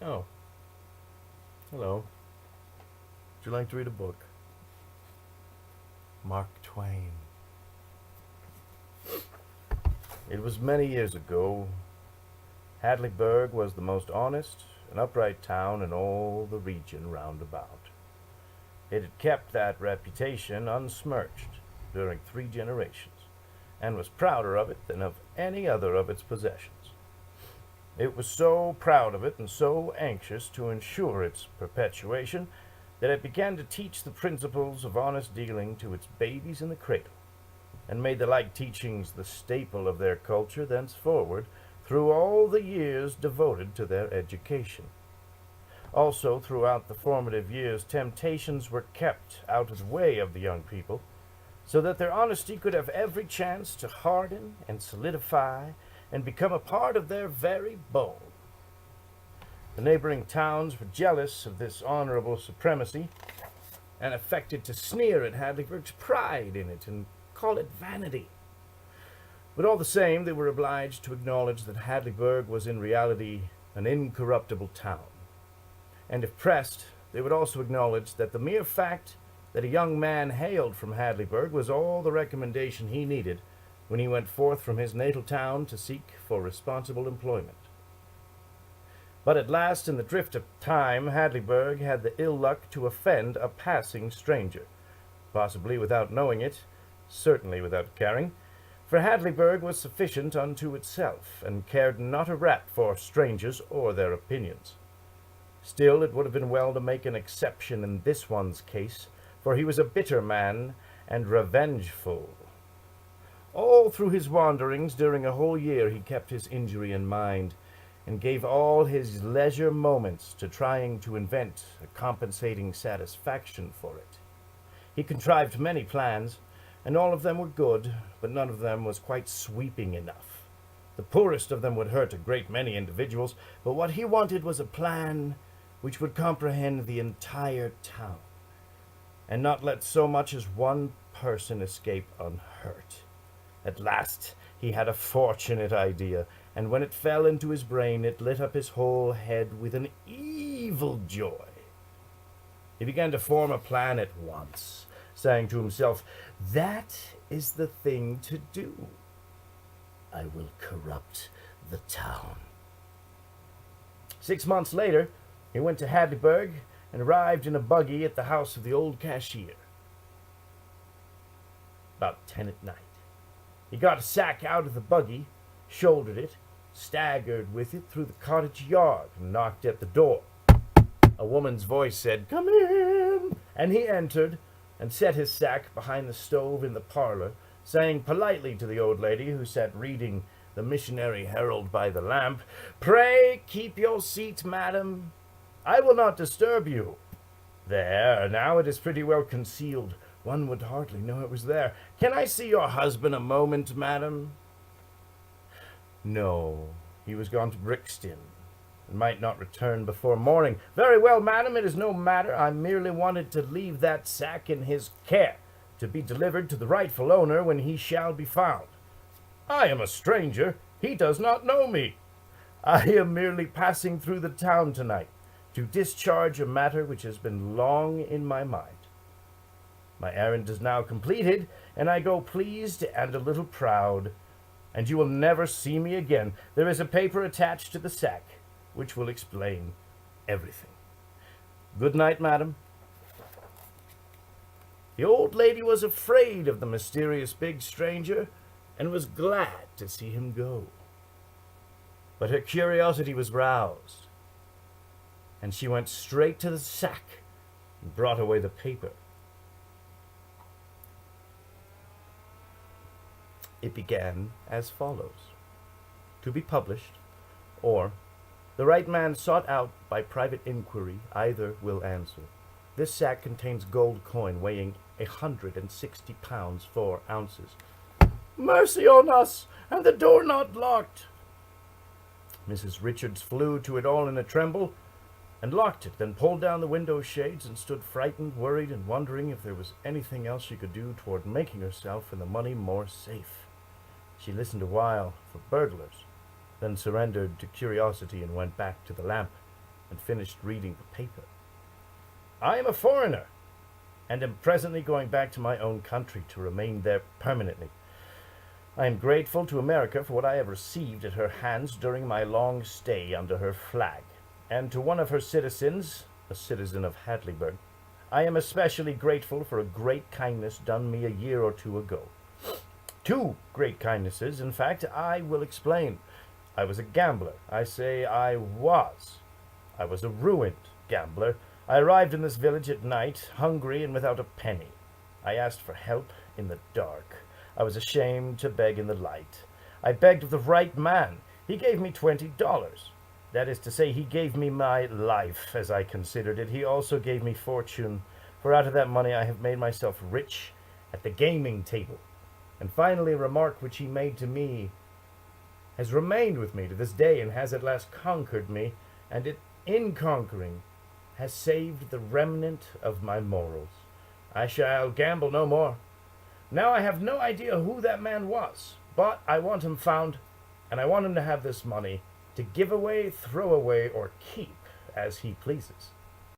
Oh, hello. Would you like to read a book? Mark Twain. It was many years ago. Hadleyburg was the most honest and upright town in all the region round about. It had kept that reputation unsmirched during 3 generations, and was prouder of it than of any other of its possessions. It was so proud of it and so anxious to ensure its perpetuation that it began to teach the principles of honest dealing to its babies in the cradle, and made the like teachings the staple of their culture thenceforward through all the years devoted to their education. Also, throughout the formative years, temptations were kept out of the way of the young people, so that their honesty could have every chance to harden and solidify and become a part of their very bone. The neighboring towns were jealous of this honorable supremacy, and affected to sneer at Hadleyburg's pride in it and call it vanity. But all the same, they were obliged to acknowledge that Hadleyburg was in reality an incorruptible town. And if pressed, they would also acknowledge that the mere fact that a young man hailed from Hadleyburg was all the recommendation he needed when he went forth from his natal town to seek for responsible employment. But at last, in the drift of time, Hadleyburg had the ill luck to offend a passing stranger, possibly without knowing it, certainly without caring, for Hadleyburg was sufficient unto itself, and cared not a rap for strangers or their opinions. Still, it would have been well to make an exception in this one's case, for he was a bitter man and revengeful. All through his wanderings during a whole year he kept his injury in mind, and gave all his leisure moments to trying to invent a compensating satisfaction for it. He contrived many plans, and all of them were good, but none of them was quite sweeping enough. The poorest of them would hurt a great many individuals, but what he wanted was a plan which would comprehend the entire town, and not let so much as one person escape unhurt. At last he had a fortunate idea, and when it fell into his brain, it lit up his whole head with an evil joy. He began to form a plan at once, saying to himself, "That is the thing to do. I will corrupt the town." 6 months later, he went to Hadleyburg and arrived in a buggy at the house of the old cashier. About 10 at night. He got a sack out of the buggy, shouldered it, staggered with it through the cottage yard, and knocked at the door. A woman's voice said, "Come in," and he entered and set his sack behind the stove in the parlor, saying politely to the old lady, who sat reading the Missionary Herald by the lamp, "Pray keep your seat, madam. I will not disturb you. There, now it is pretty well concealed. One would hardly know it was there. Can I see your husband a moment, madam?" No, he was gone to Brixton, and might not return before morning. "Very well, madam, it is no matter. I merely wanted to leave that sack in his care, to be delivered to the rightful owner when he shall be found. I am a stranger. He does not know me. I am merely passing through the town tonight, to discharge a matter which has been long in my mind. My errand is now completed, and I go pleased and a little proud, and you will never see me again. There is a paper attached to the sack, which will explain everything. Good night, madam." The old lady was afraid of the mysterious big stranger, and was glad to see him go. But her curiosity was roused, and she went straight to the sack and brought away the paper. It began as follows: "To be published," or "The right man sought out by private inquiry, either will answer. This sack contains gold coin weighing 160 pounds 4 ounces. Mercy on us, and the door not locked." Mrs. Richards flew to it all in a tremble, and locked it, then pulled down the window shades, and stood frightened, worried, and wondering if there was anything else she could do toward making herself and the money more safe. She listened a while for burglars, then surrendered to curiosity and went back to the lamp. and finished reading the paper. I am a foreigner, and am presently going back to my own country to remain there permanently. I am grateful to America for what I have received at her hands during my long stay under her flag, and to one of her citizens, a citizen of Hadleyburg, I am especially grateful for a great kindness done me a year or two ago. 2 great kindnesses, in fact. I will explain. I was a gambler. I say I was. I was a ruined gambler. I arrived in this village at night, hungry and without a penny. I asked for help in the dark. I was ashamed to beg in the light. I begged of the right man. He gave me $20. That is to say, he gave me my life, as I considered it. He also gave me fortune, for out of that money I have made myself rich at the gaming table. And finally, a remark which he made to me has remained with me to this day, and has at last conquered me, and it, in conquering, has saved the remnant of my morals. I shall gamble no more. Now I have no idea who that man was, but I want him found, and I want him to have this money to give away, throw away, or keep as he pleases.